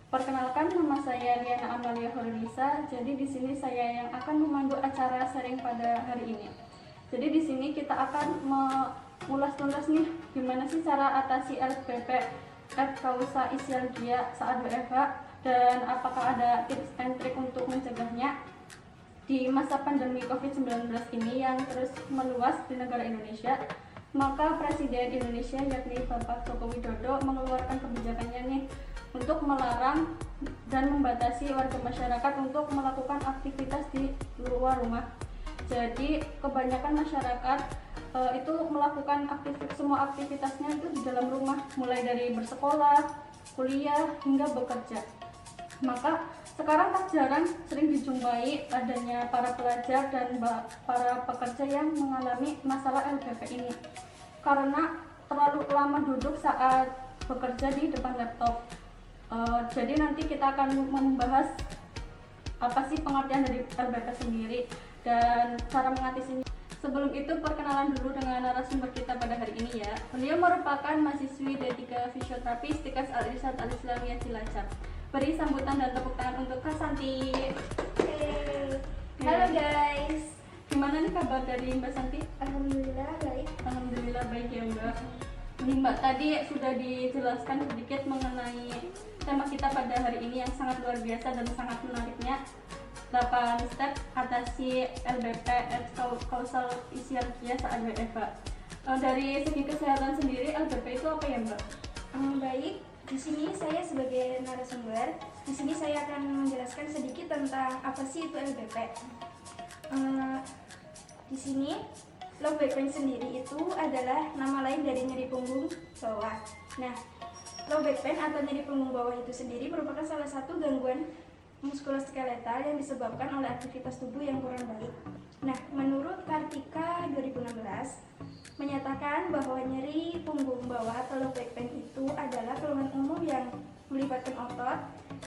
Perkenalkan, nama saya Riana Amalia Horilisa. Jadi di sini saya yang akan memandu acara sharing pada hari ini. Jadi di sini kita akan mengulas tuntas nih gimana sih cara atasi LPP et causa ischialgia saat WFH dan apakah ada tips and trik untuk mencegahnya di masa pandemi COVID-19 ini yang terus meluas di negara Indonesia. Maka Presiden Indonesia yakni Bapak Joko Widodo mengeluarkan kebijakannya nih untuk melarang dan membatasi warga masyarakat untuk melakukan aktivitas di luar rumah. Jadi kebanyakan masyarakat itu melakukan semua aktivitasnya itu di dalam rumah, mulai dari bersekolah, kuliah hingga bekerja. Maka sekarang tak jarang sering dijumpai adanya para pelajar dan para pekerja yang mengalami masalah LPP ini karena terlalu lama duduk saat bekerja di depan laptop. Jadi nanti kita akan membahas apa sih pengertian dari LPP sendiri dan cara mengatasinya. Sebelum itu perkenalan dulu dengan narasumber kita pada hari ini ya. Beliau merupakan mahasiswi D3 Fisioterapi Istiqas Al-Irsyad Al-Islamiyah Cilacap. Beri sambutan dan tepuk tangan untuk Kak Santi. Hey. Halo guys. Gimana nih kabar dari Mbak Santi? Alhamdulillah baik. Alhamdulillah baik ya Mbak. Ini Mbak tadi sudah dijelaskan sedikit mengenai tema kita pada hari ini yang sangat luar biasa dan sangat menariknya. 8 step atasi LPP et causa ischialgia saat WFH. Dari segi kesehatan sendiri LPP itu apa ya Mbak? Baik. Di sini saya sebagai narasumber. Di sini saya akan menjelaskan sedikit tentang apa sih itu LPP. Di sini low back pain sendiri itu adalah nama lain dari nyeri punggung bawah. Nah, low back pain atau nyeri punggung bawah itu sendiri merupakan salah satu gangguan muskuloskeletal yang disebabkan oleh aktivitas tubuh yang kurang baik. Nah, menurut Kartika 2016 menyatakan bahwa nyeri punggung bawah atau low back pain itu adalah keluhan umum yang melibatkan otot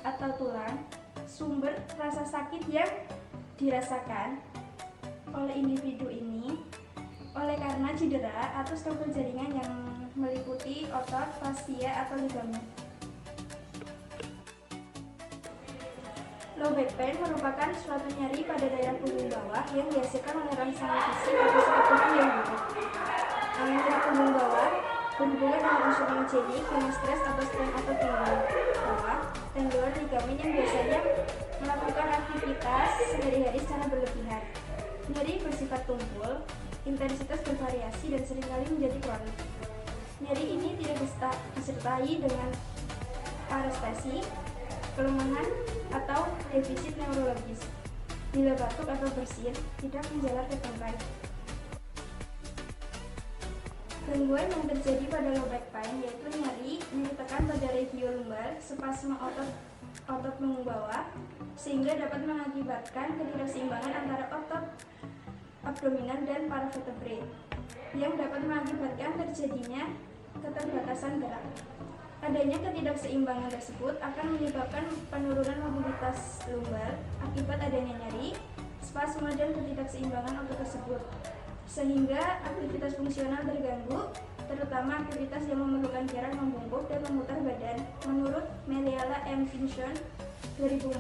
atau tulang. Sumber rasa sakit yang dirasakan oleh individu ini oleh karena cedera atau struktur jaringan yang meliputi otot, fascia atau ligamen. Low back pain merupakan suatu nyeri pada daerah punggung bawah yang dihasilkan oleh rangsangan fisik atau sakit tubuh yang buruk. Nyeri punggung bawah berhubungan dengan unsur myogenik dengan stres atau strain otot punggung bawah dan luar ligamen yang biasanya melakukan aktivitas sehari-hari secara berlebihan. Nyeri bersifat tumpul, intensitas bervariasi dan seringkali menjadi kronik. Nyeri ini tidak disertai dengan parestesi, kelemahan atau defisit neurologis. Bila batuk atau bersin, tidak menjalar ke tangkai. Gangguan yang terjadi pada low back pain yaitu nyeri tekan pada regio lumbar, spasme otot punggung bawah, sehingga dapat mengakibatkan ketidakseimbangan antara otot abdominal dan paravertebrae, yang dapat mengakibatkan terjadinya keterbatasan gerak. Adanya ketidakseimbangan tersebut akan menyebabkan penurunan mobilitas lumbar akibat adanya nyeri, spasme dan ketidakseimbangan otot tersebut, sehingga aktivitas fungsional terganggu, terutama aktivitas yang memerlukan jarak membungkuk dan memutar badan, menurut Meliala M. Vinson 2004.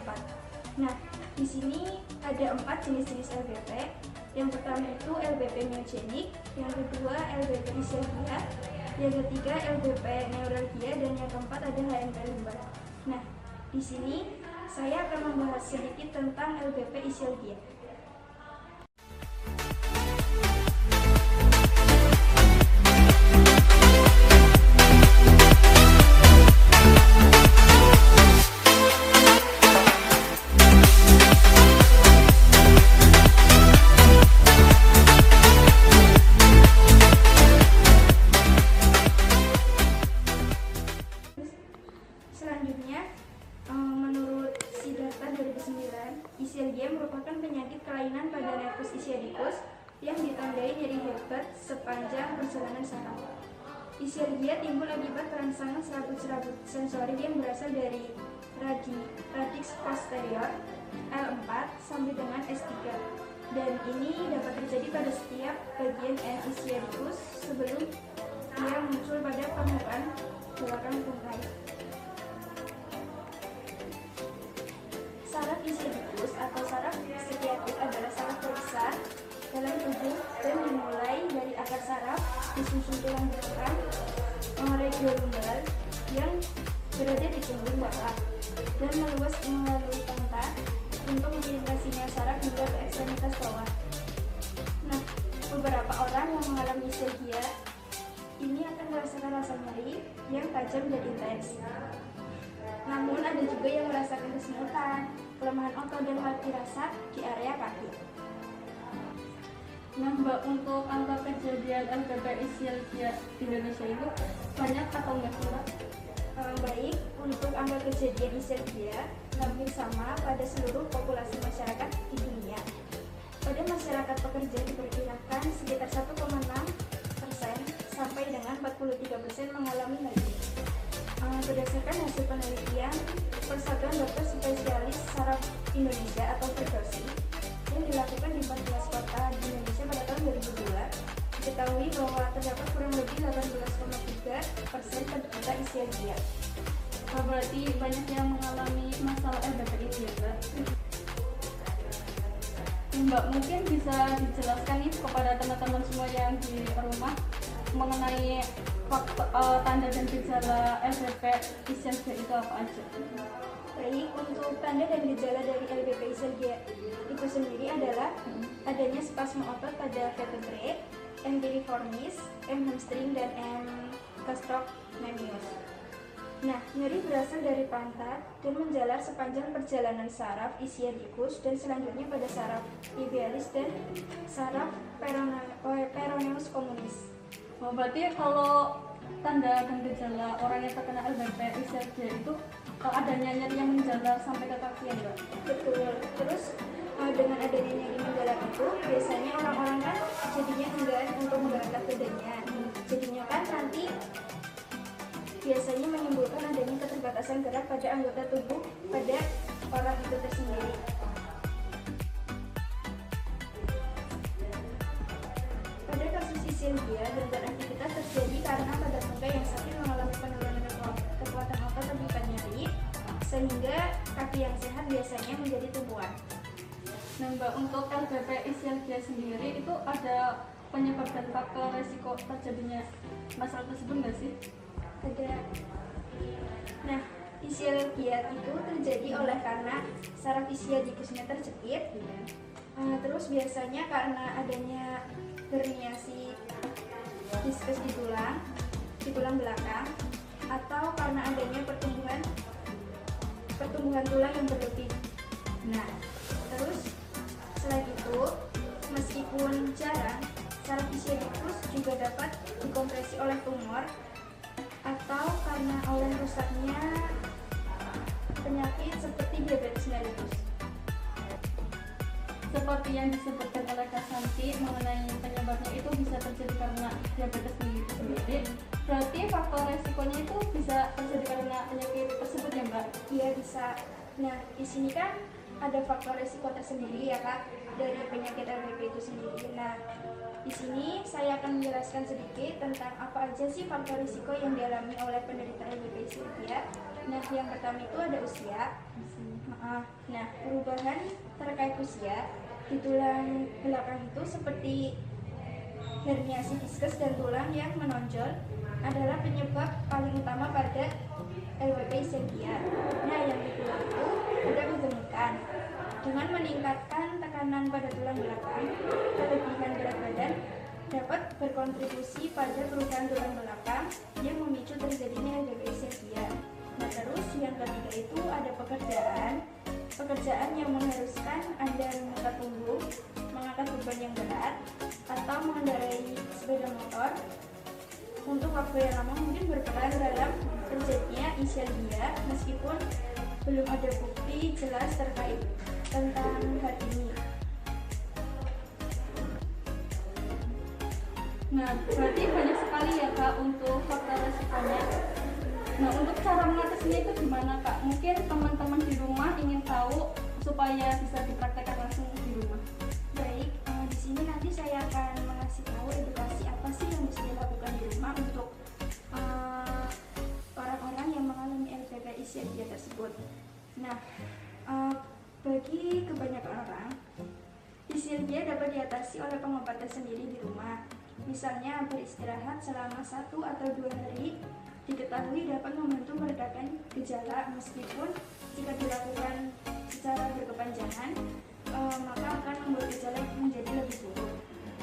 Nah, di sini ada 4 jenis-jenis LPP. Yang pertama itu LPP myogenik, yang kedua LPP ischialgia, yang ketiga LPP neuralgia, dan yang keempat ada HMP lumbar. Nah, di sini saya akan membahas sedikit tentang LPP ischialgia. Selanjutnya, menurut Siddhartha 2009, ischialgia merupakan penyakit kelainan pada nervus ischiadicus yang ditandai nyeri hebat sepanjang perjalanan saraf. Ischialgia timbul akibat rangsangan serabut-serabut sensorik yang berasal dari radix posterior L4 sampai dengan S3, dan ini dapat terjadi pada setiap bagian N ischiadicus sebelum ia muncul pada permukaan belakang tungkai. atau saraf psikiatrik adalah saraf terbesar dalam tubuh dan dimulai dari akar saraf disusun tulang belakang region lumbar yang berada di punggung bawah dan meluas melalui tangka untuk melintasinya saraf hingga ke ekstremitas bawah. Nah, beberapa orang yang mengalami ischiadia ini akan merasakan rasa nyeri yang tajam dan intens. Namun ada juga yang merasakan kesemutan, kelemahan otot dan mati rasa di area kaki. Nah Mbak, untuk angka kejadian LPP ischiadia di Indonesia itu banyak atau enggak sih Mbak? Baik, untuk angka kejadian ischiadia hampir sama pada seluruh populasi masyarakat di dunia. Pada masyarakat pekerja diperkirakan sekitar 1,6% sampai dengan 43% mengalami hal ini. Berdasarkan hasil penelitian Persatuan Dokter Spesialis Saraf Indonesia atau Perdosi yang dilakukan di 14 kota di Indonesia pada tahun 2002, diketahui bahwa terdapat kurang lebih 18,3% penderita ischiadia. Berarti banyak yang mengalami masalah LPP ini ya Mbak? Mbak, mungkin bisa dijelaskan nih kepada teman-teman semua yang di rumah mengenai tanda dan gejala LPP ischiadia itu apa aja? Baik, untuk tanda dan gejala dari LPP ischiadia itu sendiri adalah adanya spasme otot pada vertebrae, M. piriformis, M. hamstring, dan M. gastrocnemius. Nah, nyeri berasal dari pantat dan menjalar sepanjang perjalanan saraf ischiadicus dan selanjutnya pada saraf tibialis dan saraf peroneus communis. Berarti kalau tanda dan gejala orang yang terkena LPP ischiadia itu adanya nyeri yang menjalar sampai ke kaki ya Mbak? Betul. Terus dengan adanya nyeri menjalar itu biasanya orang-orang kan jadinya enggan untuk mengangkat badannya. Jadinya kan nanti biasanya menimbulkan adanya keterbatasan gerak pada anggota tubuh pada orang itu tersendiri. Pada kasus ischiadia, gangguan aktivitas terjadi karena pada tangga yang sakit mengalami penurunan kekuatan otot akibat nyeri, sehingga kaki yang sehat biasanya menjadi tumpuan. Nah Mbak, untuk LPP ischiadia sendiri itu ada penyebab dan faktor resiko terjadinya masalah tersebut nggak sih? Ada. Nah, ischiadia itu terjadi oleh karena saraf ischiadicusnya terjepit. Terus biasanya karena adanya herniasi diskus di tulang belakang, atau karena adanya pertumbuhan tulang yang berlebih. Nah, terus selain itu, meskipun jarang, saraf ischiadicus juga dapat dikompresi oleh tumor atau karena oleh rusaknya penyakit seperti diabetes mellitus. Seperti yang disebutkan oleh Kak Santi mengenai penyebabnya itu bisa terjadi karena diabetes mellitus sendiri. Berarti faktor resikonya itu bisa terjadi karena penyakit tersebut ya Mbak? Iya, bisa. Nah, di sini kan ada faktor resiko tersendiri ya Kak dari penyakit LPP itu sendiri. Nah, di sini saya akan menjelaskan sedikit tentang apa aja sih faktor risiko yang dialami oleh penderita LPP ischiadia. Nah, yang pertama itu ada usia. Nah, perubahan terkait usia di tulang belakang itu seperti herniasi diskus dan tulang yang menonjol adalah penyebab paling utama pada LPP ischiadia. Nah, yang kedua itu ada kegemukan. Dengan meningkatkan tekanan pada tulang belakang, kelebihan berat badan dapat berkontribusi pada perubahan tulang belakang yang memicu terjadinya LPP ischiadia. Nah, terus yang ketiga itu ada pekerjaan yang mengharuskan Anda mengangkat punggung, mengangkat beban yang berat, atau mengendarai sepeda motor untuk waktu yang lama mungkin berperan dalam terjadinya ischiadia, meskipun belum ada bukti jelas terkait tentang hal ini. Nah, berarti banyak sekali ya Kak untuk faktor resikonya. Nah, untuk cara mengatasinya itu gimana Kak? Mungkin teman-teman di rumah ingin tahu supaya bisa dipraktekkan langsung di rumah. Baik, di sini nanti saya akan mengasih tahu edukasi apa sih yang bisa dilakukan di rumah untuk orang-orang yang mengalami LPP ischiadia tersebut. Nah, bagi bagi kebanyakan orang, disirgia dapat diatasi oleh pengobatan sendiri di rumah. Misalnya beristirahat selama 1 atau 2 hari diketahui dapat membantu meredakan gejala, meskipun jika dilakukan secara berkepanjangan maka akan membuat gejala menjadi lebih buruk.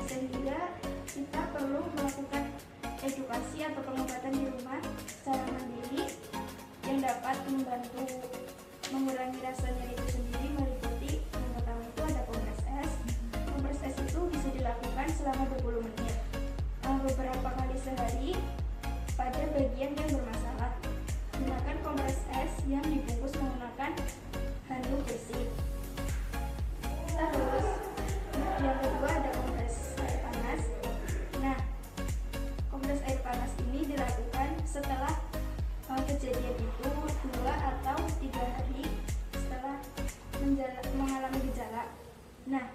Sehingga kita perlu melakukan edukasi atau pengobatan di rumah secara mandiri yang dapat membantu mengurangi rasa nyeri itu sendiri, meliputi yang pertama itu ada kompres es. Kompres es itu bisa dilakukan selama 20 menit beberapa kali sehari pada bagian yang bermasalah. Gunakan kompres es yang dibungkus menggunakan handuk bersih. Terus yang kedua ada kompres air panas. Nah, kompres air panas ini dilakukan setelah kejadian itu 2 atau 3 hari setelah mengalami gejala. Nah,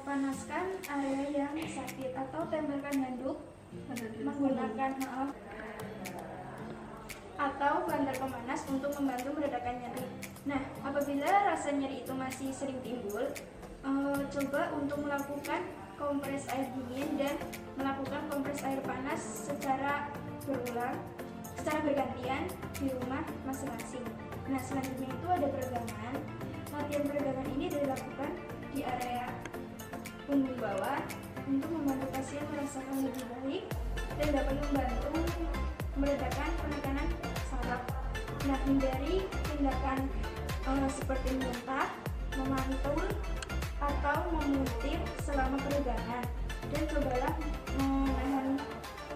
panaskan area yang sakit atau tempelkan handuk menggunakan atau bantal pemanas untuk membantu meredakan nyeri. Nah, apabila rasa nyeri itu masih sering timbul, coba untuk melakukan kompres air dingin dan melakukan kompres air panas secara bergantian di rumah masing-masing. Nah, selanjutnya itu ada peregangan. Latihan peregangan ini dilakukan di area punggung bawah untuk membantu pasien merasakan lebih baik dan dapat membantu meredakan penekanan saraf. Nah, hindari tindakan seperti muntah, memantul, atau memuntir selama peregangan, dan cobalah menahan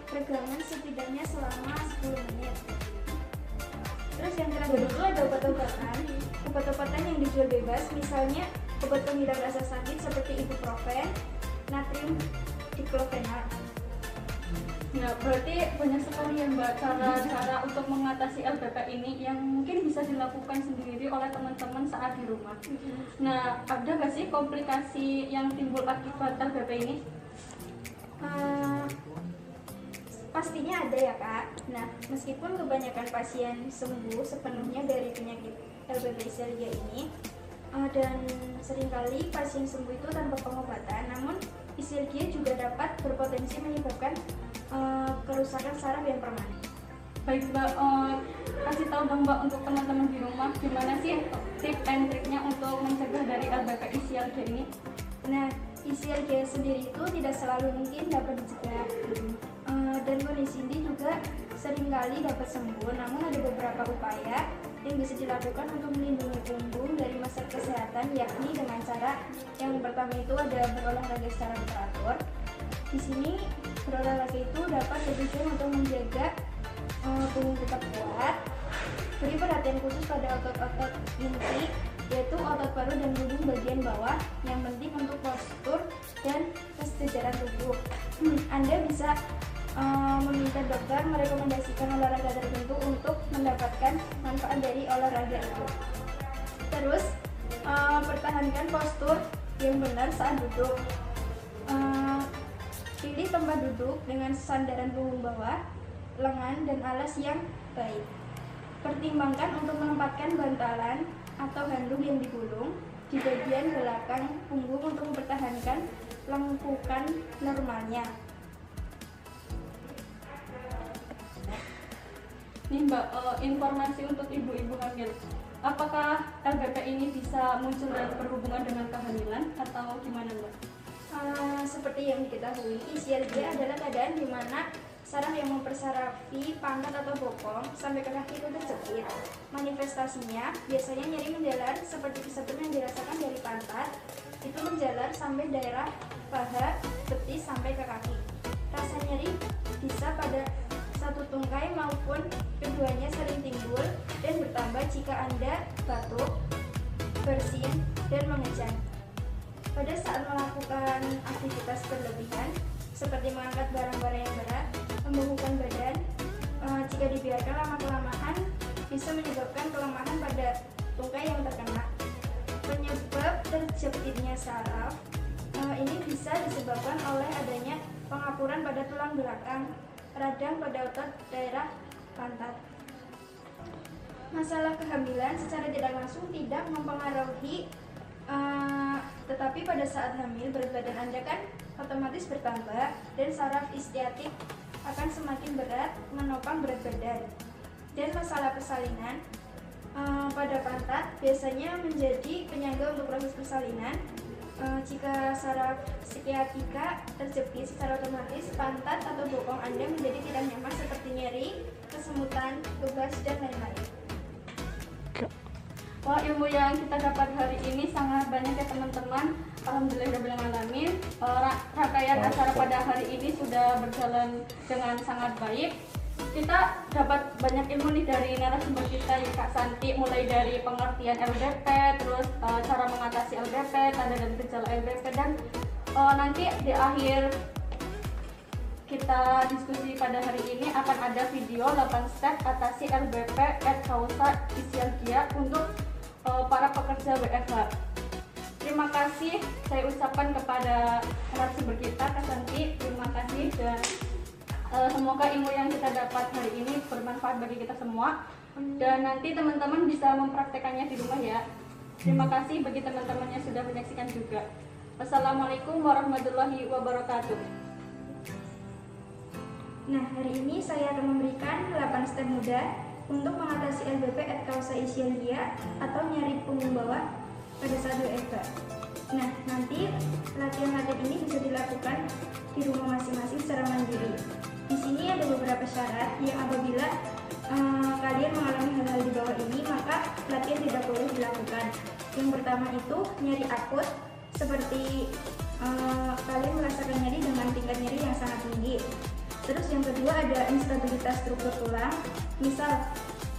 peregangan setidaknya selama 10 menit. Terus yang terakhir itu ada obat-obatan. Obat-obatan yang dijual bebas, misalnya obat penghilang rasa sakit seperti ibuprofen, natrium diklofenak. Nah, berarti banyak sekali ya Mbak cara-cara untuk mengatasi LBP ini yang mungkin bisa dilakukan sendiri oleh teman-teman saat di rumah. Nah, ada nggak sih komplikasi yang timbul akibat LBP ini? Pastinya ada ya Kak. Nah, meskipun kebanyakan pasien sembuh sepenuhnya dari penyakit LBP Ischialgia ini, dan seringkali pasien sembuh itu tanpa pengobatan, namun Ischialgia juga dapat berpotensi menyebabkan kerusakan saraf yang permanen. Baik Mbak, kasih tahu dong Mbak untuk teman-teman di rumah gimana sih tips and triknya untuk mencegah dari LBP Ischialgia ini? Nah, Ischialgia sendiri itu tidak selalu mungkin dapat dicegah, dan kondisi ini juga seringkali dapat sembuh. Namun ada beberapa upaya yang bisa dilakukan untuk melindungi punggung dari masalah kesehatan, yakni dengan cara yang pertama itu ada berolahraga secara teratur. Di sini berolahraga itu dapat bertujuan untuk menjaga punggung tetap kuat. Beri perhatian khusus pada otot-otot inti, yaitu otot paru dan punggung bagian bawah, yang penting untuk postur dan kesejaran tubuh. Anda bisa meminta dokter merekomendasikan olahraga tertentu untuk mendapatkan manfaat dari olahraga itu. Terus pertahankan postur yang benar saat duduk. Pilih tempat duduk dengan sandaran punggung bawah, lengan, dan alas yang baik. Pertimbangkan untuk menempatkan bantalan atau handuk yang digulung di bagian belakang punggung untuk mempertahankan lengkukan normalnya. Nih Mbak, informasi untuk ibu-ibu hamil. Apakah LBP ini bisa muncul dan berhubungan dengan kehamilan atau gimana Mbak? Seperti yang diketahui, Ischialgia adalah keadaan di mana saraf yang mempersarafi pantat atau bokong sampai ke kaki itu terjepit. Manifestasinya biasanya nyeri menjalar seperti kesetrum yang dirasakan dari pantat, itu menjalar sampai daerah paha, betis sampai ke kaki. Rasa nyeri bisa pada satu tungkai maupun keduanya sering timbul dan bertambah jika Anda batuk, bersin, dan mengejang. Pada saat melakukan aktivitas berlebihan seperti mengangkat barang-barang yang berat, membungkukkan badan, jika dibiarkan lama-kelamaan bisa menyebabkan kelemahan pada tungkai yang terkena. Penyebab terjepitnya saraf ini bisa disebabkan oleh adanya pengapuran pada tulang belakang, radang pada otot daerah pantat. Masalah kehamilan secara tidak langsung tidak mempengaruhi, tetapi pada saat hamil berat badan Anda kan otomatis bertambah dan saraf istiatik akan semakin berat menopang berat badan. Dan masalah persalinan pada pantat biasanya menjadi penyangga untuk proses persalinan. Jika saraf sciatica terjepit, secara otomatis pantat atau bokong Anda menjadi tidak nyaman seperti nyeri, kesemutan, gebas, dan lain-lain. Wah, ilmu yang kita dapat hari ini sangat banyak ya teman-teman. Alhamdulillahirrahmanirrahim. Rangkaian acara pada hari ini sudah berjalan dengan sangat baik. Kita dapat banyak ilmu nih dari narasumber kita ya Kak Santi, mulai dari pengertian LBP, terus cara mengatasi LBP, tanda dan gejala LBP, dan nanti di akhir kita diskusi pada hari ini akan ada video 8 step atasi LBP et causa ischialgia untuk para pekerja WFH. Terima kasih saya ucapkan kepada narasumber kita Kak Santi, terima kasih, dan semoga ilmu yang kita dapat hari ini bermanfaat bagi kita semua, dan nanti teman-teman bisa mempraktekannya di rumah ya. Terima kasih bagi teman-teman yang sudah menyaksikan juga. Wassalamualaikum warahmatullahi wabarakatuh. Nah, hari ini saya akan memberikan 8 step mudah untuk mengatasi LBP et causa ischialgia atau nyeri punggung bawah pada saat WFH. Nah, nanti latihan-latihan ini bisa dilakukan di rumah masing-masing secara mandiri. Di sini ada beberapa syarat yang apabila kalian mengalami hal-hal di bawah ini, maka latihan tidak boleh dilakukan. Yang pertama itu nyeri akut, seperti kalian merasakan nyeri dengan tingkat nyeri yang sangat tinggi. Terus yang kedua ada instabilitas struktur tulang, misal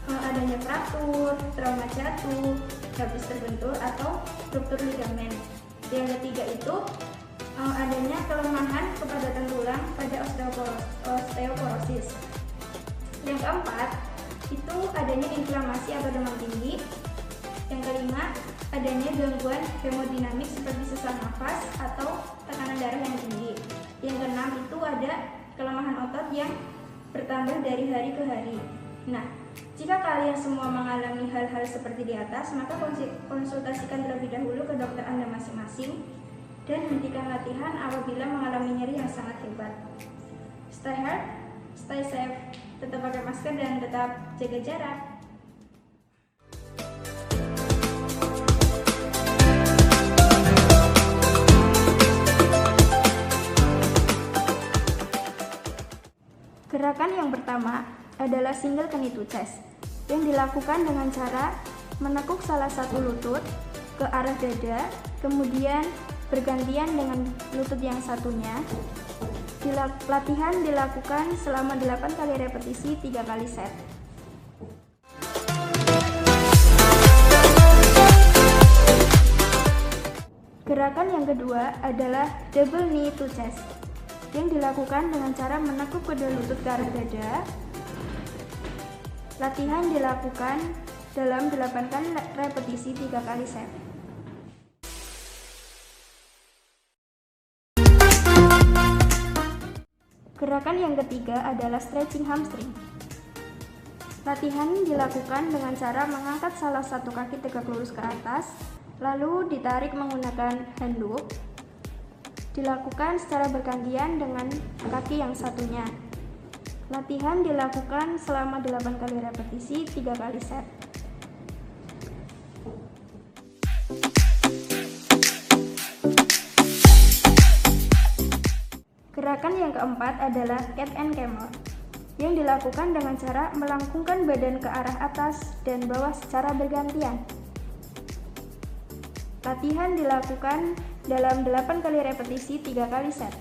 adanya fraktur, trauma jatuh, habis terbentur, atau ruptur ligamen. Yang ketiga itu adanya kelemahan kepadatan tulang pada osteoporosis. Yang keempat itu adanya inflamasi atau demam tinggi. Yang kelima adanya gangguan hemodinamik seperti sesak nafas atau tekanan darah yang tinggi. Yang keenam itu ada kelemahan otot yang bertambah dari hari ke hari. Nah, jika kalian semua mengalami hal-hal seperti di atas, maka konsultasikan terlebih dahulu ke dokter Anda masing-masing dan hentikan latihan apabila mengalami nyeri yang sangat hebat. Stay healthy, stay safe, tetap pakai masker dan tetap jaga jarak. Gerakan yang pertama adalah single knee to chest yang dilakukan dengan cara menekuk salah satu lutut ke arah dada, kemudian bergantian dengan lutut yang satunya. Latihan dilakukan selama 8 kali repetisi 3 kali set. Gerakan yang kedua adalah double knee to chest yang dilakukan dengan cara menekuk kedua lutut ke arah dada. Latihan dilakukan dalam 8 kali repetisi 3 kali set. Gerakan yang ketiga adalah stretching hamstring. Latihan dilakukan dengan cara mengangkat salah satu kaki tegak lurus ke atas, lalu ditarik menggunakan hand loop. Dilakukan secara bergantian dengan kaki yang satunya. Latihan dilakukan selama 8 kali repetisi 3 kali set. Gerakan yang keempat adalah cat and camel yang dilakukan dengan cara melengkungkan badan ke arah atas dan bawah secara bergantian. Latihan dilakukan dalam 8 kali repetisi 3 kali set.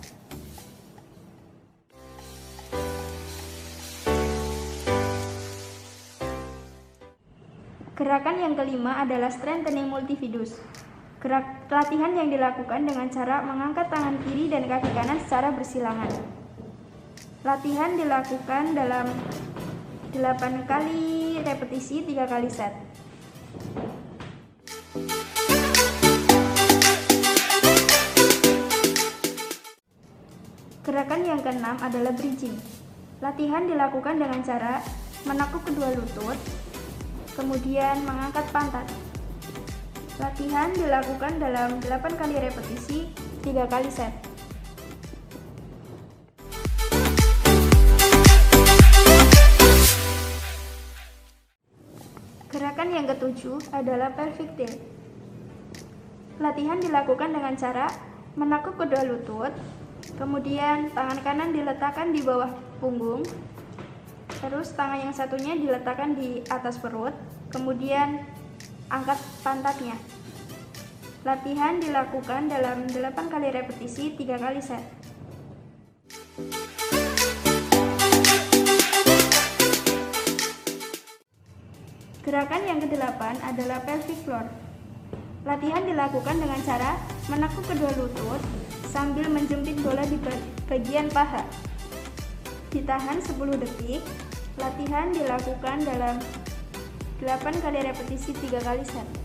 Gerakan yang kelima adalah strengthening multifidus. Latihan yang dilakukan dengan cara mengangkat tangan kiri dan kaki kanan secara bersilangan. Latihan dilakukan dalam 8 kali repetisi 3 kali set. Gerakan yang keenam adalah bridging. Latihan dilakukan dengan cara menekuk kedua lutut, kemudian mengangkat pantat. Latihan dilakukan dalam 8 kali repetisi, 3 kali set. Gerakan yang ketujuh adalah pelvic tilt. Latihan dilakukan dengan cara menakuk kedua lutut, kemudian tangan kanan diletakkan di bawah punggung, terus tangan yang satunya diletakkan di atas perut, kemudian angkat pantatnya. Latihan dilakukan dalam 8 kali repetisi, 3 kali set. Gerakan yang ke-8 adalah pelvic floor. Latihan dilakukan dengan cara menakuk kedua lutut sambil menjepit bola di bagian paha. Ditahan 10 detik. Latihan dilakukan dalam 8 kali repetisi, 3 kali set.